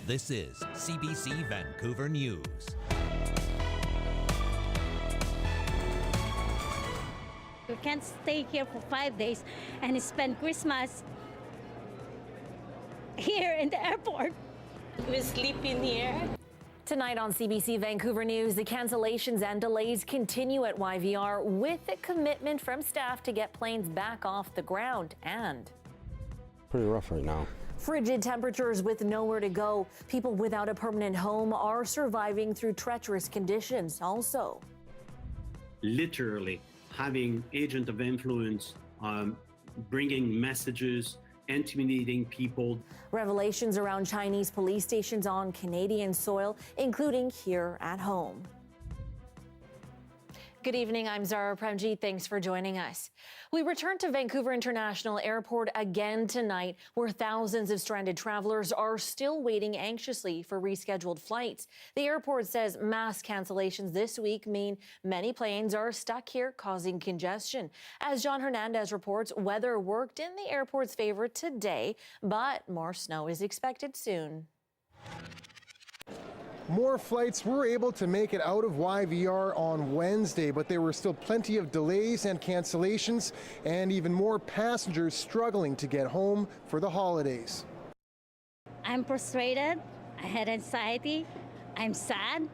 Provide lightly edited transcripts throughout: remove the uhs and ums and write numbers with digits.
This is CBC Vancouver News. We can't stay here for 5 days and spend Christmas here in the airport. We sleep in here. Tonight on CBC Vancouver News, the cancellations and delays continue at YVR with a commitment from staff to get planes back off the ground and pretty rough right now. Frigid temperatures with nowhere to go. People without a permanent home are surviving through treacherous conditions also. Literally having agent of influence, bringing messages, intimidating people. Revelations around Chinese police stations on Canadian soil, including here at home. Good evening, I'm Zahra Premji. Thanks for joining us. We return to Vancouver International Airport again tonight, where thousands of stranded travelers are still waiting anxiously for rescheduled flights. The airport says mass cancellations this week mean many planes are stuck here, causing congestion. As John Hernandez reports, weather worked in the airport's favor today, but more snow is expected soon. More flights were able to make it out of YVR on Wednesday, but there were still plenty of delays and cancellations, and even more passengers struggling to get home for the holidays. I'm frustrated, I had anxiety, I'm sad,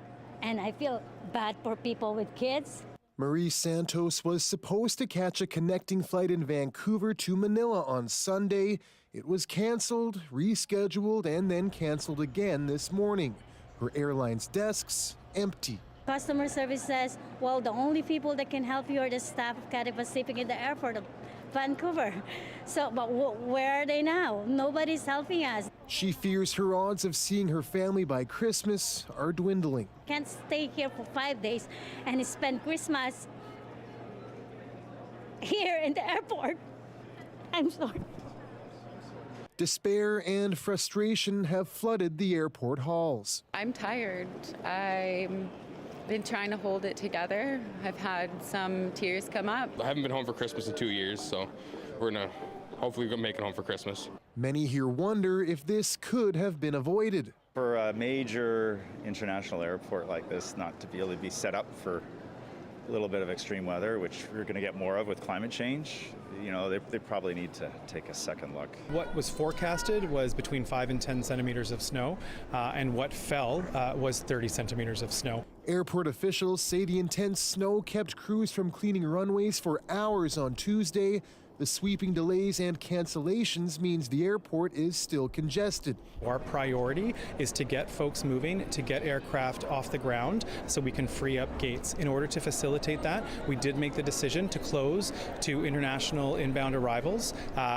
and I feel bad for people with kids. Marie Santos was supposed to catch a connecting flight in Vancouver to Manila on Sunday. It was canceled, rescheduled, and then canceled again this morning. Her airline's desks empty. Customer service says, well, the only people that can help you are the staff of Cathay Pacific in the airport of Vancouver. So, but where are they now? Nobody's helping us. She fears her odds of seeing her family by Christmas are dwindling. Can't stay here for 5 days and spend Christmas here in the airport. I'm sorry. Despair and frustration have flooded the airport halls. I'm tired. I've been trying to hold it together. I've had some tears come up. I haven't been home for Christmas in 2 years, so we're gonna hopefully make it home for Christmas. Many here wonder if this could have been avoided. For a major international airport like this not to be able to be set up for a little bit of extreme weather, which we're going to get more of with climate change, you know, they probably need to take a second look. What was forecasted was between 5 and 10 centimeters of snow, and what fell was 30 centimeters of snow. Airport officials say the intense snow kept crews from cleaning runways for hours on Tuesday. The sweeping delays and cancellations means the airport is still congested. Our priority is to get folks moving, to get aircraft off the ground so we can free up gates. In order to facilitate that, we did make the decision to close to international inbound arrivals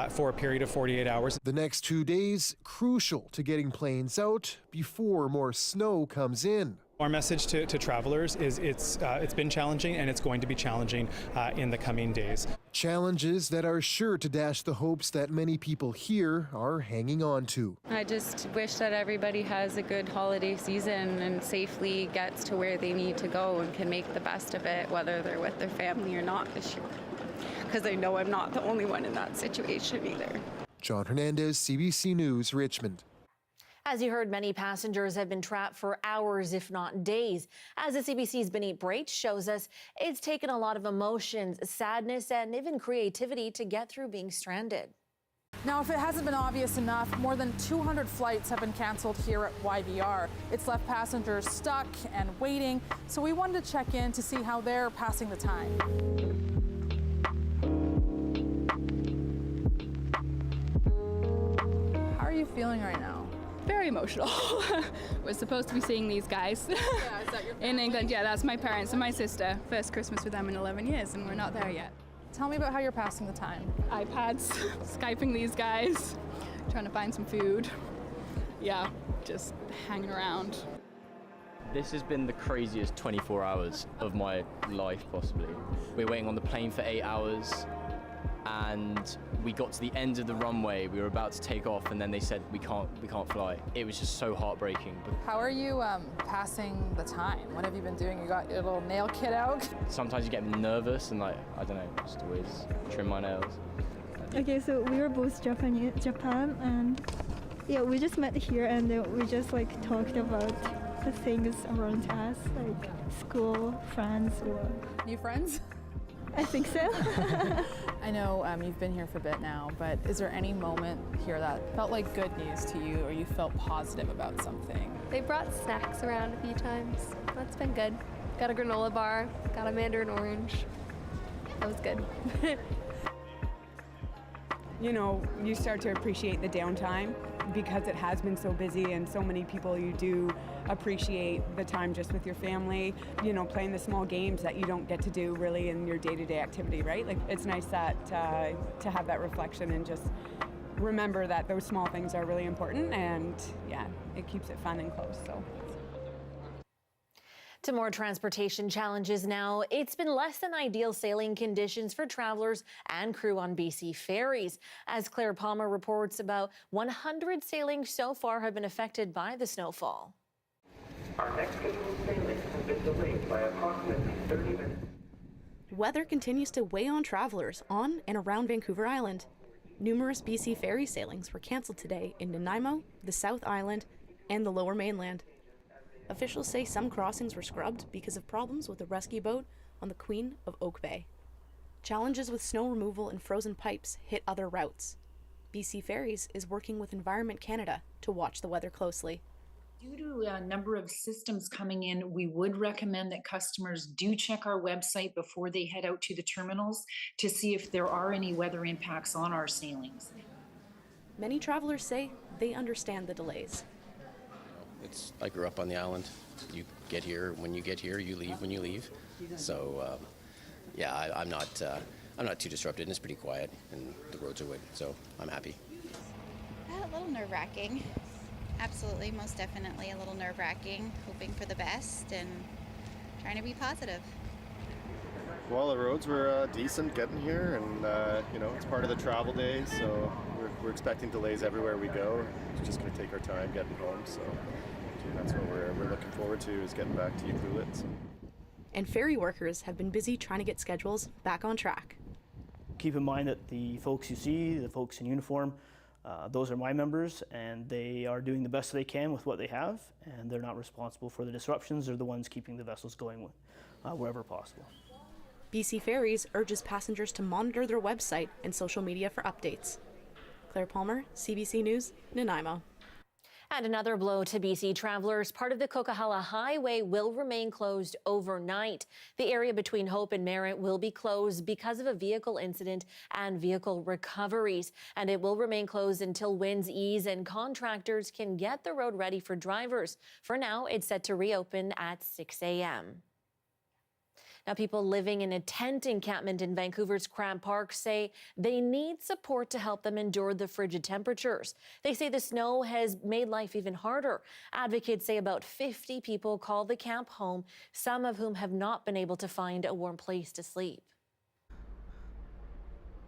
for a period of 48 hours. The next 2 days, crucial to getting planes out before more snow comes in. Our message to travelers is it's been challenging and it's going to be challenging in the coming days. Challenges that are sure to dash the hopes that many people here are hanging on to. I just wish that everybody has a good holiday season and safely gets to where they need to go and can make the best of it, whether they're with their family or not this year. Because I know I'm not the only one in that situation either. John Hernandez, CBC News, Richmond. As you heard, many passengers have been trapped for hours, if not days. As the CBC's Benit Breit shows us, it's taken a lot of emotions, sadness, and even creativity to get through being stranded. Now, if it hasn't been obvious enough, more than 200 flights have been canceled here at YVR. It's left passengers stuck and waiting, so we wanted to check in to see how they're passing the time. How are you feeling right now? Very emotional. We're supposed to be seeing these guys in England. Yeah, that's my parents and my sister. First Christmas with them in 11 years, and we're not there yet. Tell me about how you're passing the time. iPads, Skyping these guys, trying to find some food. Yeah, just hanging around. This has been the craziest 24 hours of my life, possibly. We're waiting on the plane for 8 hours. And we got to the end of the runway. We were about to take off, and then they said we can't fly. It was just so heartbreaking. How are you passing the time? What have you been doing? You got your little nail kit out? Sometimes you get nervous and I don't know, just always trim my nails. Okay, so we were both Japan, and Yeah, we just met here and we just like talked about the things around us, like school, friends, or... New friends? I think so. I know you've been here for a bit now, but is there any moment here that felt like good news to you or you felt positive about something? They brought snacks around a few times. That's been good. Got a granola bar, got a mandarin orange. That was good. You know, you start to appreciate the downtime because it has been so busy and so many people. You do appreciate the time just with your family, you know, playing the small games that you don't get to do really in your day-to-day activity, right? Like, it's nice that to have that reflection and just remember that those small things are really important, and yeah, it keeps it fun and close. So. To more transportation challenges now. It's been less than ideal sailing conditions for travelers and crew on BC ferries. As Claire Palmer reports, about 100 sailings so far have been affected by the snowfall. Our next scheduled sailing has been delayed by approximately 30 minutes. Weather continues to weigh on travelers on and around Vancouver Island. Numerous BC ferry sailings were cancelled today in Nanaimo, the South Island, and the Lower Mainland. Officials say some crossings were scrubbed because of problems with a rescue boat on the Queen of Oak Bay. Challenges with snow removal and frozen pipes hit other routes. BC Ferries is working with Environment Canada to watch the weather closely. Due to a number of systems coming in, we would recommend that customers do check our website before they head out to the terminals to see if there are any weather impacts on our sailings. Many travelers say they understand the delays. I grew up on the island. You get here when you get here. You leave when you leave. So, yeah, I'm not too disrupted, and it's pretty quiet, and the roads are good. So I'm happy. A little nerve-wracking. Absolutely, most definitely a little nerve-wracking. Hoping for the best and trying to be positive. Well, the roads were decent getting here, and you know, it's part of the travel day, so we're expecting delays everywhere we go. It's just going to take our time getting home, so that's what we're looking forward to, is getting back to Ucluelet. And ferry workers have been busy trying to get schedules back on track. Keep in mind that the folks you see, the folks in uniform, those are my members, and they are doing the best they can with what they have, and they're not responsible for the disruptions. They're the ones keeping the vessels going wherever possible. BC Ferries urges passengers to monitor their website and social media for updates. Claire Palmer, CBC News, Nanaimo. And another blow to BC travelers. Part of the Coquihalla Highway will remain closed overnight. The area between Hope and Merritt will be closed because of a vehicle incident and vehicle recoveries. And it will remain closed until winds ease and contractors can get the road ready for drivers. For now, it's set to reopen at 6 a.m. Now, people living in a tent encampment in Vancouver's Crab Park say they need support to help them endure the frigid temperatures. They say the snow has made life even harder. Advocates say about 50 people call the camp home, some of whom have not been able to find a warm place to sleep.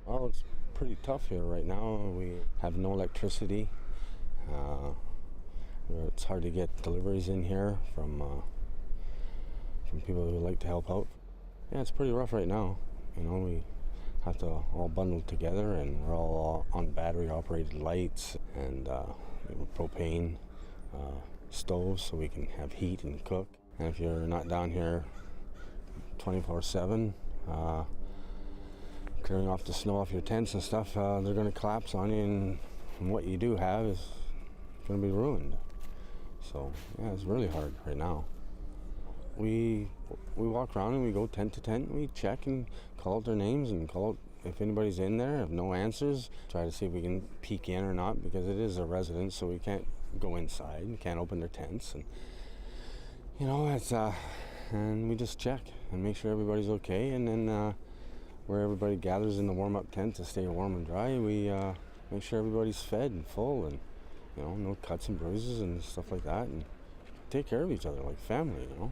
Well, it's pretty tough here right now. We have no electricity. It's hard to get deliveries in here from people who would like to help out. Yeah, it's pretty rough right now. You know, we have to all bundle together, and we're all on battery-operated lights and propane stoves, so we can have heat and cook. And if you're not down here 24/7, clearing off the snow off your tents and stuff, they're going to collapse on you, and what you do have is going to be ruined. So, yeah, it's really hard right now. We walk around and we go tent to tent, and we check and call out their names and call out if anybody's in there. If no answers, try to see if we can peek in or not, because it is a residence, so we can't go inside, we can't open their tents, and you know, it's and we just check and make sure everybody's okay, and then where everybody gathers in the warm-up tent to stay warm and dry, we make sure everybody's fed and full, and you know, no cuts and bruises and stuff like that, and take care of each other like family, you know.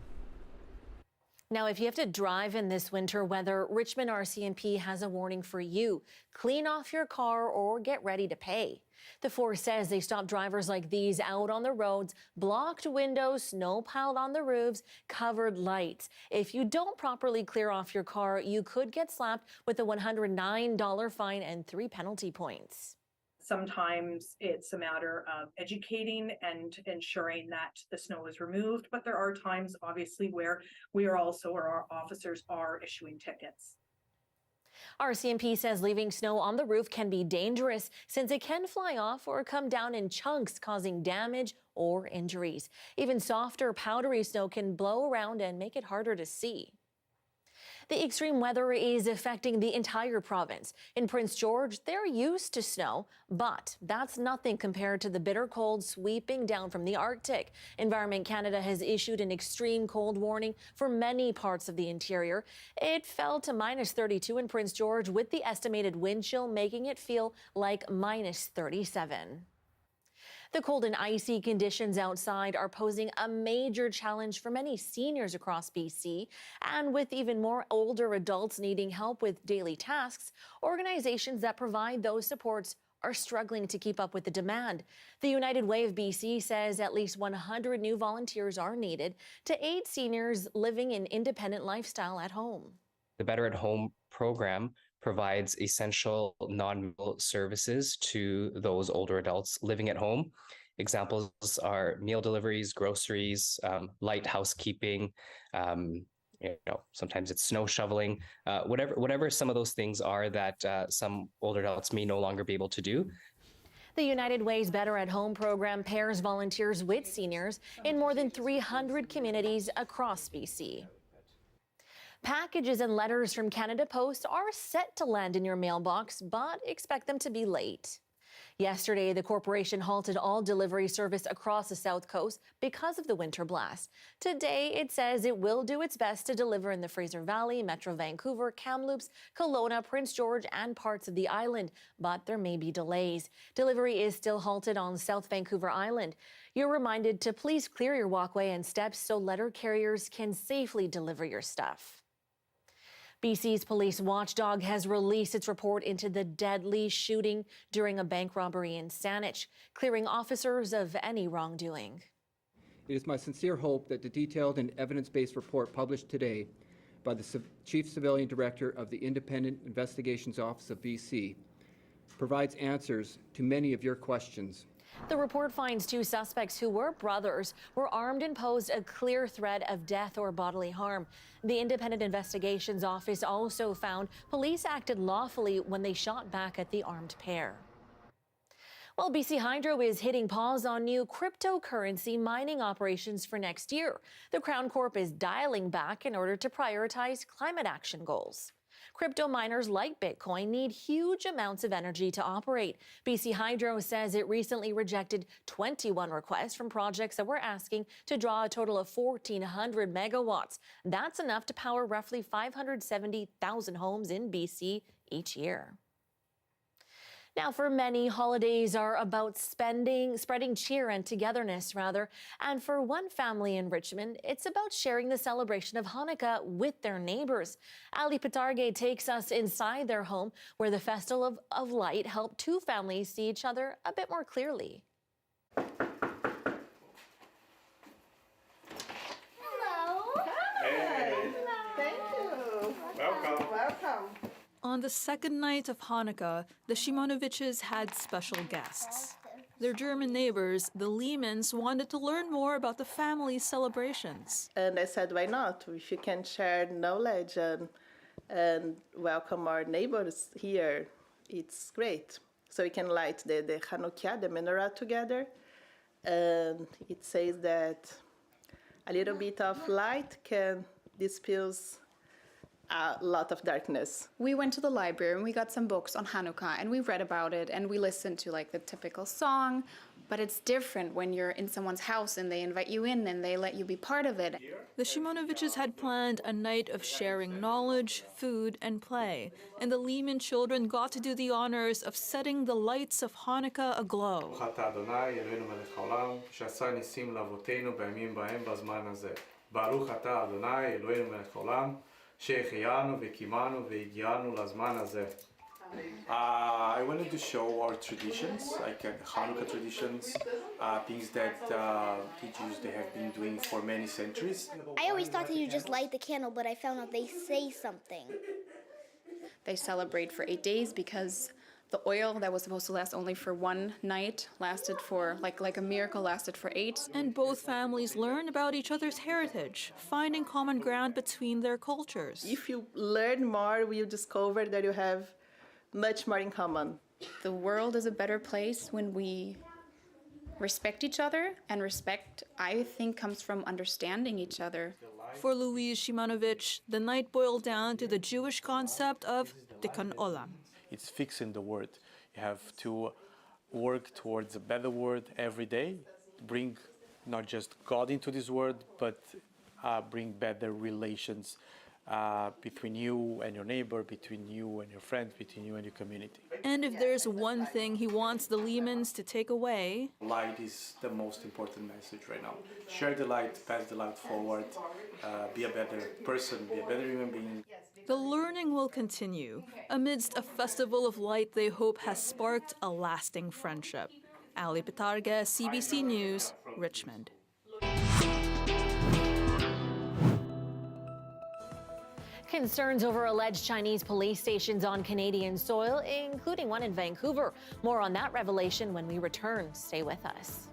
Now, if you have to drive in this winter weather, Richmond RCMP has a warning for you. Clean off your car or get ready to pay. The force says they stop drivers like these out on the roads, blocked windows, snow piled on the roofs, covered lights. If you don't properly clear off your car, you could get slapped with a $109 fine and 3 penalty points. Sometimes it's a matter of educating and ensuring that the snow is removed, but there are times obviously where our officers are issuing tickets. RCMP says leaving snow on the roof can be dangerous since it can fly off or come down in chunks, causing damage or injuries. Even softer, powdery snow can blow around and make it harder to see. The extreme weather is affecting the entire province. In Prince George, they're used to snow, but that's nothing compared to the bitter cold sweeping down from the Arctic. Environment Canada has issued an extreme cold warning for many parts of the interior. It fell to -32 in Prince George, with the estimated wind chill making it feel like -37. The cold and icy conditions outside are posing a major challenge for many seniors across BC. And with even more older adults needing help with daily tasks, organizations that provide those supports are struggling to keep up with the demand. The United Way of BC says at least 100 new volunteers are needed to aid seniors living an independent lifestyle at home. The Better at Home program provides essential non-meal services to those older adults living at home. Examples are meal deliveries, groceries, light housekeeping, sometimes it's snow shoveling, whatever some of those things are that some older adults may no longer be able to do. The United Way's Better at Home program pairs volunteers with seniors in more than 300 communities across BC. Packages and letters from Canada Post are set to land in your mailbox, but expect them to be late. Yesterday, the corporation halted all delivery service across the South Coast because of the winter blast. Today, it says it will do its best to deliver in the Fraser Valley, Metro Vancouver, Kamloops, Kelowna, Prince George, and parts of the island, but there may be delays. Delivery is still halted on South Vancouver Island. You're reminded to please clear your walkway and steps so letter carriers can safely deliver your stuff. BC's police watchdog has released its report into the deadly shooting during a bank robbery in Saanich, clearing officers of any wrongdoing. It is my sincere hope that the detailed and evidence-based report published today by the Chief Civilian Director of the Independent Investigations Office of BC provides answers to many of your questions. The report finds 2 suspects who were brothers were armed and posed a clear threat of death or bodily harm. The Independent Investigations Office also found police acted lawfully when they shot back at the armed pair. Well, BC Hydro is hitting pause on new cryptocurrency mining operations for next year. The Crown Corp is dialing back in order to prioritize climate action goals. Crypto miners like Bitcoin need huge amounts of energy to operate. BC Hydro says it recently rejected 21 requests from projects that were asking to draw a total of 1,400 megawatts. That's enough to power roughly 570,000 homes in BC each year. Now, for many, holidays are about spreading cheer and togetherness, rather. And for one family in Richmond, it's about sharing the celebration of Hanukkah with their neighbors. Ali Patarge takes us inside their home, where the Festival of Light helped 2 families see each other a bit more clearly. Hello. Hey. Thank you. Welcome. Welcome. On the second night of Hanukkah, the Shimonoviches had special guests. Their German neighbors, the Lehmans, wanted to learn more about the family's celebrations. And I said, why not? If you can share knowledge and welcome our neighbors here, it's great. So we can light the Hanukkah, the menorah together. And it says that a little bit of light can dispel a lot of darkness. We went to the library and we got some books on Hanukkah and we read about it and we listened to like the typical song, but it's different when you're in someone's house and they invite you in and they let you be part of it. The Shimonoviches had planned a night of sharing knowledge, food, and play, and the Lehman children got to do the honors of setting the lights of Hanukkah aglow. I wanted to show our traditions, like Hanukkah traditions, things that the Jews they have been doing for many centuries. I always thought that you just light the candle, but I found out they say something. They celebrate for 8 days because The oil that was supposed to last only for one night lasted for, like a miracle, lasted for 8. And both families learned about each other's heritage, finding common ground between their cultures. If you learn more, you discover that you have much more in common. The world is a better place when we respect each other, and respect, I think, comes from understanding each other. For Louise Shimanovich, the night boiled down to the Jewish concept of Tikkun Olam. It's fixing the word. You have to work towards a better word every day, bring not just God into this word, but bring better relations between you and your neighbor, between you and your friends, between you and your community. And if there's one thing he wants the Lehmans to take away, Light is the most important message right now. Share the light, pass the light forward, be a better person, be a better human being. the learning will continue amidst a festival of light they hope has sparked a lasting friendship. Ali Pitarga, CBC News, Richmond. Concerns over alleged Chinese police stations on Canadian soil, including one in Vancouver. More on that revelation when we return. Stay with us.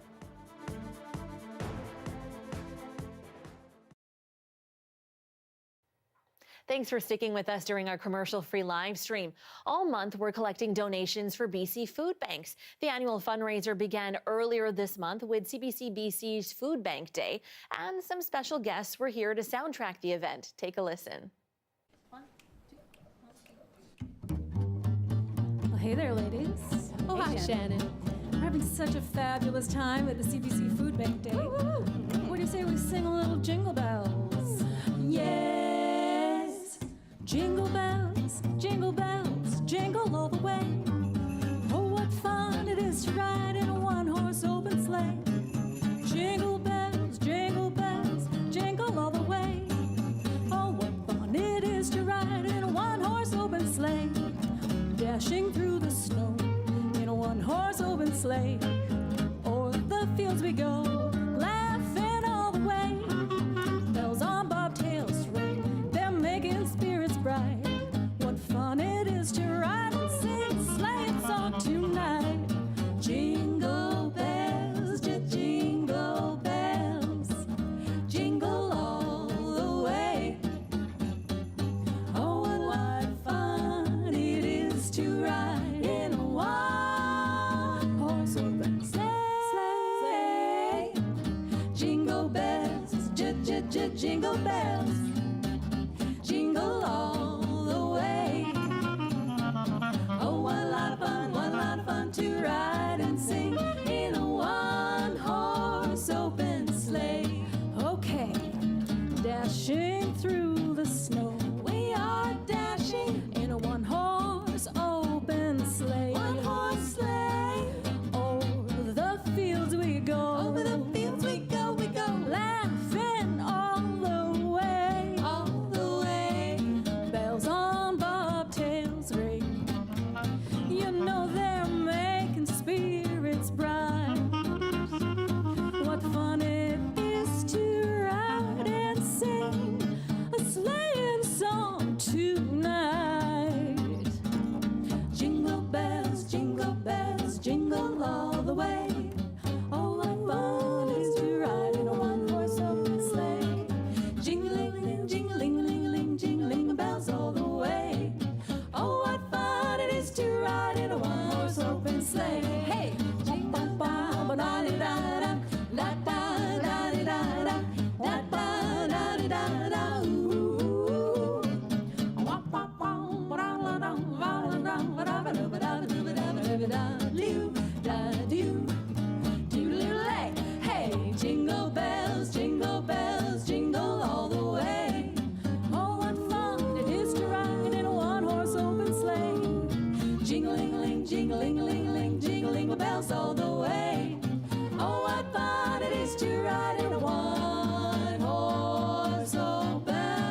Thanks for sticking with us during our commercial-free live stream. All month, we're collecting donations for BC food banks. The annual fundraiser began earlier this month with CBC BC's Food Bank Day, and some special guests were here to soundtrack the event. Take a listen. Well, hey there, ladies. Oh, hi, Shannon. We're having such a fabulous time at the CBC Food Bank Day. What do you say we sing a little Jingle Bells? Yes, jingle bells, jingle all the way. Oh, what fun it is to ride in a one-horse open sleigh. Jingle bells, jingle all the way. Oh, what fun it is to ride in a one-horse open sleigh. Dashing through the snow in a one-horse open sleigh. O'er the fields we go, laughing all the way. Bells on bobtails ring, they're making spirits bright. What fun it is to ride and sing a sleighing song tonight. Jingle bells, jingle bells, jingle all the way. Oh, what fun it is to ride in a one-horse open sleigh. Jingle bells, jingle bells, jingle all the way. Oh, what a lot of fun to ride and sing in a one-horse open sleigh. Okay, dashing through the snow, we are dashing in a one-horse open sleigh. One-horse sleigh. Over the fields we go. Over the fields we go, laughing all the way. All the way. Bells on bobtails ring. You know they're making spirits bright. What fun it is to ride and sing a sleighing song tonight. Jingle bells, jingle all the way. Oh, what fun it is to ride in a one-horse open sleigh. Jingling, jingling, jingling bells all the way. Oh, what fun it is to ride in a one-horse open sleigh. Hey, ba-da-da-da, da-da-da-da-da, da-da-da-da-da, ooh. Hey, jingle bells, jingle all the way. Oh, what fun it is to ride in a one-horse open sleigh. Jingling, jingling bells all the way. Oh, what fun it is to ride in a one-horse open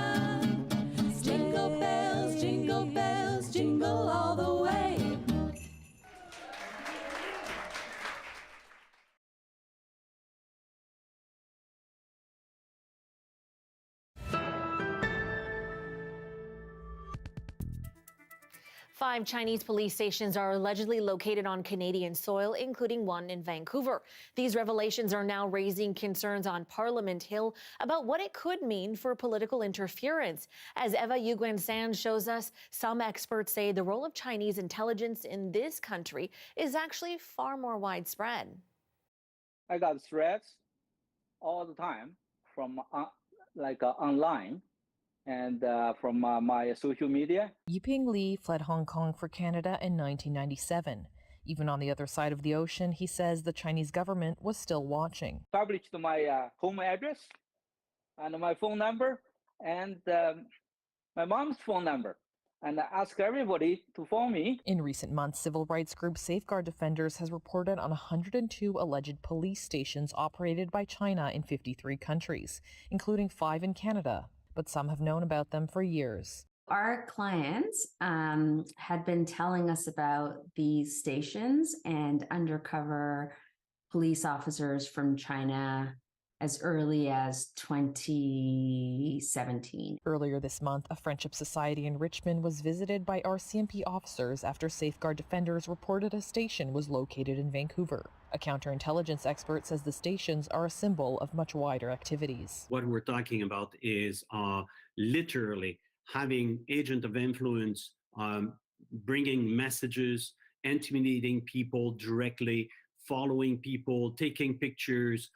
5 Chinese police stations are allegedly located on Canadian soil, including one in Vancouver. These revelations are now raising concerns on Parliament Hill about what it could mean for political interference. As Eva Yuguen-San shows us, some experts say the role of Chinese intelligence in this country is actually far more widespread. I got threats all the time from online and from my social media. Yiping Li fled Hong Kong for Canada in 1997. Even on the other side of the ocean, he says the Chinese government was still watching. Published my home address and my phone number and my mom's phone number, and I ask everybody to phone me. In recent months, civil rights group Safeguard Defenders has reported on 102 alleged police stations operated by China in 53 countries, including 5 in Canada. But some have known about them for years. Our clients had been telling us about these stations and undercover police officers from China as early as 2017. Earlier this month, a friendship society in Richmond was visited by RCMP officers after Safeguard Defenders reported a station was located in Vancouver. A counterintelligence expert says the stations are a symbol of much wider activities. What we're talking about is literally having agent of influence, bringing messages, intimidating people directly, following people, taking pictures,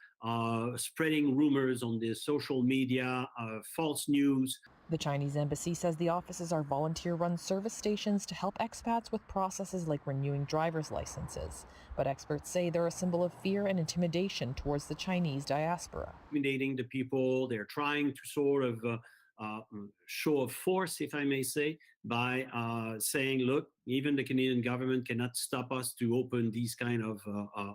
spreading rumors on the social media, false news. The Chinese embassy says the offices are volunteer-run service stations to help expats with processes like renewing driver's licenses. But experts say they're a symbol of fear and intimidation towards the Chinese diaspora. Intimidating the people, they're trying to sort of show of force, if I may say, by saying, look, even the Canadian government cannot stop us to open these kind of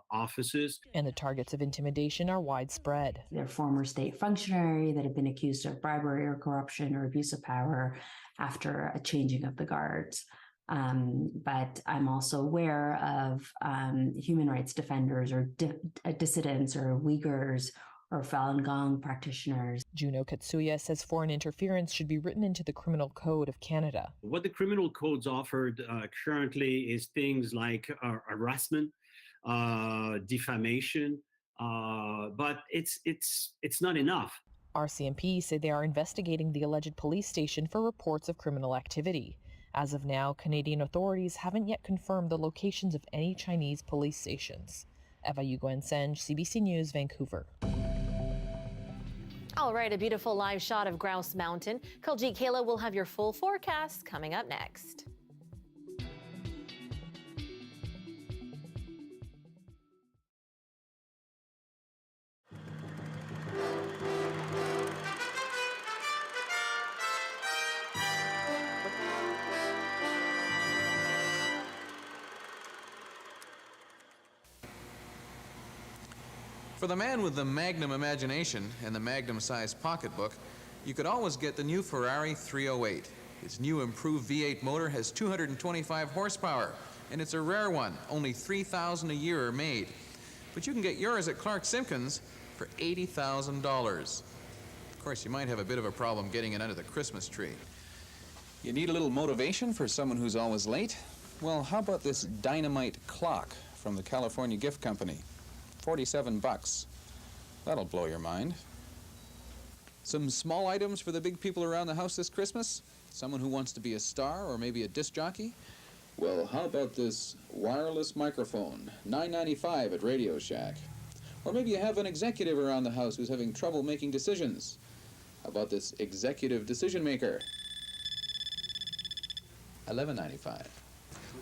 offices. And the targets of intimidation are widespread. They're former state functionary that have been accused of bribery or corruption or abuse of power after a changing of the guards. But I'm also aware of human rights defenders or dissidents or Uyghurs or Falun Gong practitioners. Juno Katsuya says foreign interference should be written into the Criminal Code of Canada. What the criminal codes offered currently is things like harassment, defamation, but it's not enough. RCMP say they are investigating the alleged police station for reports of criminal activity. As of now, Canadian authorities haven't yet confirmed the locations of any Chinese police stations. Eva Yuguen-Sen, CBC News, Vancouver. All right, a beautiful live shot of Grouse Mountain. Kuljeet Kaila will have your full forecast coming up next. For the man with the magnum imagination and the magnum-sized pocketbook, you could always get the new Ferrari 308. Its new improved V8 motor has 225 horsepower, and it's a rare one. Only 3,000 a year are made. But you can get yours at Clark Simpkins for $80,000. Of course, you might have a bit of a problem getting it under the Christmas tree. You need a little motivation for someone who's always late? Well, how about this dynamite clock from the California Gift Company? $47. That'll blow your mind. Some small items for the big people around the house this Christmas? Someone who wants to be a star or maybe a disc jockey? Well, how about this wireless microphone, $9.95 at Radio Shack? Or maybe you have an executive around the house who's having trouble making decisions. How about this executive decision maker? $11.95.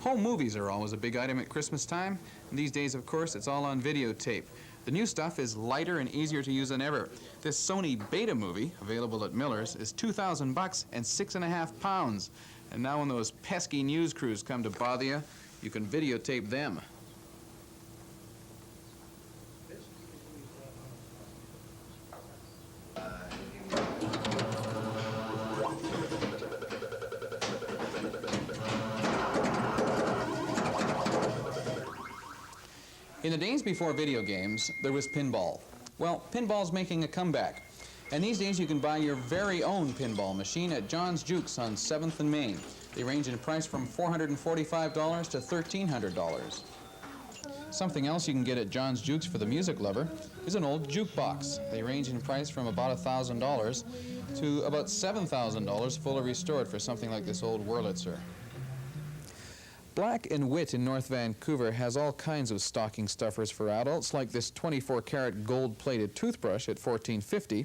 Home movies are always a big item at Christmas time. And these days, of course, it's all on videotape. The new stuff is lighter and easier to use than ever. This Sony Beta movie, available at Miller's, is $2,000 and 6.5 pounds. And now when those pesky news crews come to bother you, you can videotape them. In the days before video games, there was pinball. Well, pinball's making a comeback. And these days you can buy your very own pinball machine at John's Jukes on 7th and Main. They range in price from $445 to $1,300. Something else you can get at John's Jukes for the music lover is an old jukebox. They range in price from about $1,000 to about $7,000 fully restored for something like this old Wurlitzer. Black & Whit in North Vancouver has all kinds of stocking stuffers for adults, like this 24-karat gold-plated toothbrush at $14.50,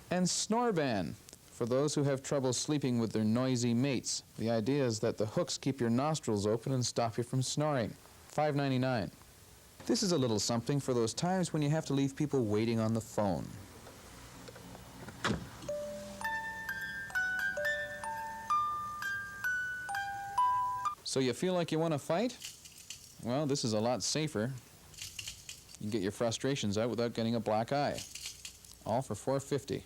and Snorban for those who have trouble sleeping with their noisy mates. The idea is that the hooks keep your nostrils open and stop you from snoring. $5.99. This is a little something for those times when you have to leave people waiting on the phone. So you feel like you want to fight? Well, this is a lot safer. You can get your frustrations out without getting a black eye. All for $4.50.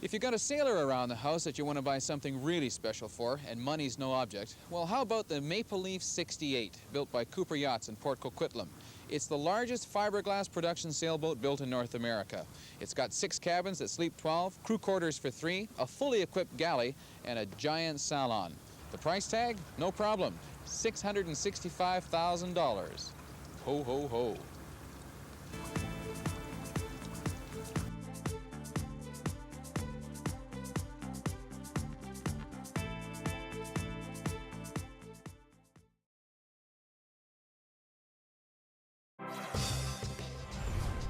If you got a sailor around the house that you want to buy something really special for, and money's no object, well, how about the Maple Leaf 68, built by Cooper Yachts in Port Coquitlam? It's the largest fiberglass production sailboat built in North America. It's got 6 cabins that sleep 12, crew quarters for 3, a fully equipped galley, and a giant salon. The price tag? No problem. $665,000. Ho, ho, ho.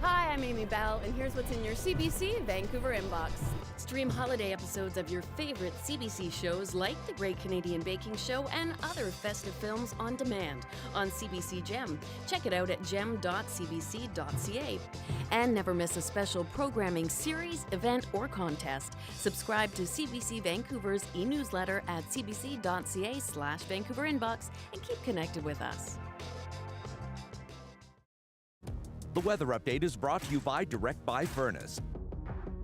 Hi, I'm Amy Bell, and here's what's in your CBC Vancouver inbox. Stream holiday episodes of your favorite CBC shows like The Great Canadian Baking Show and other festive films on demand on CBC Gem. Check it out at gem.cbc.ca. And never miss a special programming series, event, or contest. Subscribe to CBC Vancouver's e-newsletter at cbc.ca/Vancouver Inbox and keep connected with us. The weather update is brought to you by Direct Buy Furnace,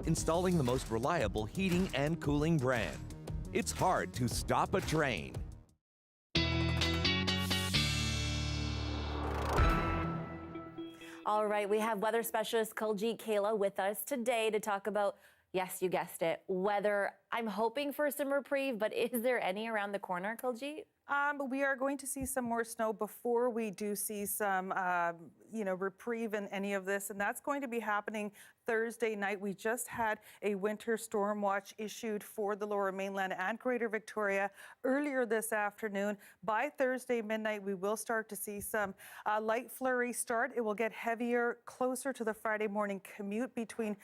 installing the most reliable heating and cooling brand. It's hard to stop a train. All right, we have weather specialist Kuljeet Kaila with us today to talk about, yes, you guessed it, weather. I'm hoping for some reprieve, but is there any around the corner, Kuljeet? We are going to see some more snow before we do see some, reprieve in any of this, and that's going to be happening Thursday night. We just had a winter storm watch issued for the Lower Mainland and Greater Victoria earlier this afternoon. By Thursday midnight, we will start to see some light flurry start. It will get heavier closer to the Friday morning commute between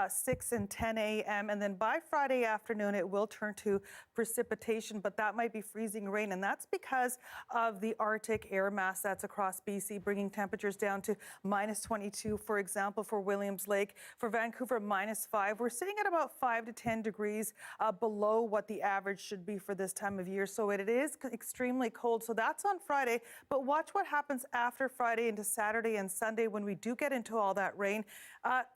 6 and 10 a.m. And then by Friday afternoon, it will turn to precipitation, but that might be freezing rain, and that's because of the Arctic air mass that's across BC, bringing temperatures down to -22, for example, for Williams Lake. For Vancouver, -5. We're sitting at about 5 to 10 degrees below what the average should be for this time of year. So it is extremely cold. So that's on Friday. But watch what happens after Friday into Saturday and Sunday when we do get into all that rain.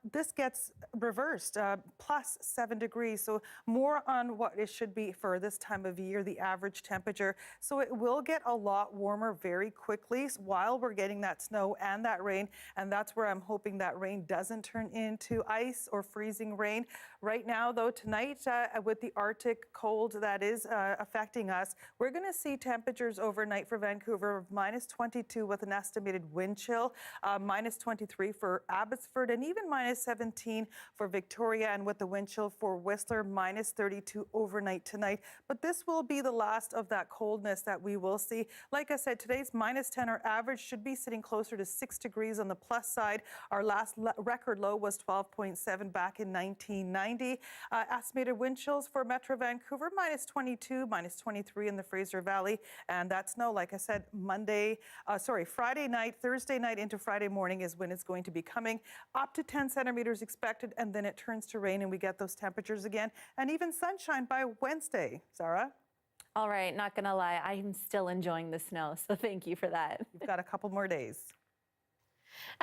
This gets reversed, +7 degrees. So more on what it should be for this time of year, the average temperature. So it will get a lot warmer very quickly while we're getting that snow and that rain. And that's where I'm hoping that rain doesn't turn into ice or freezing rain. Right now, though, tonight with the Arctic cold that is affecting us, we're going to see temperatures overnight for Vancouver of -22 with an estimated wind chill, -23 for Abbotsford, and even -17 for Victoria, and with the wind chill for Whistler, -32 overnight tonight. But this will be the last of that coldness that we will see. Like I said, today's -10, our average should be sitting closer to 6 degrees on the plus side. Our last record low was 12.7 back in 1990. Estimated wind chills for Metro Vancouver, -22, -23 in the Fraser Valley. And that snow, like I said, Friday night, Thursday night into Friday morning is when it's going to be coming. Up to 10 centimeters expected, and then it turns to rain and we get those temperatures again. And even sunshine by Wednesday. Zahra? All right, not gonna lie, I'm still enjoying the snow, so thank you for that. You've got a couple more days.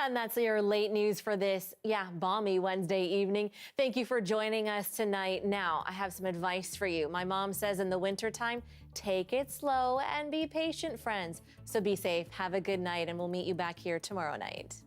And that's your late news for this, balmy Wednesday evening. Thank you for joining us tonight. Now, I have some advice for you. My mom says in the wintertime, take it slow and be patient, friends. So be safe, have a good night, and we'll meet you back here tomorrow night.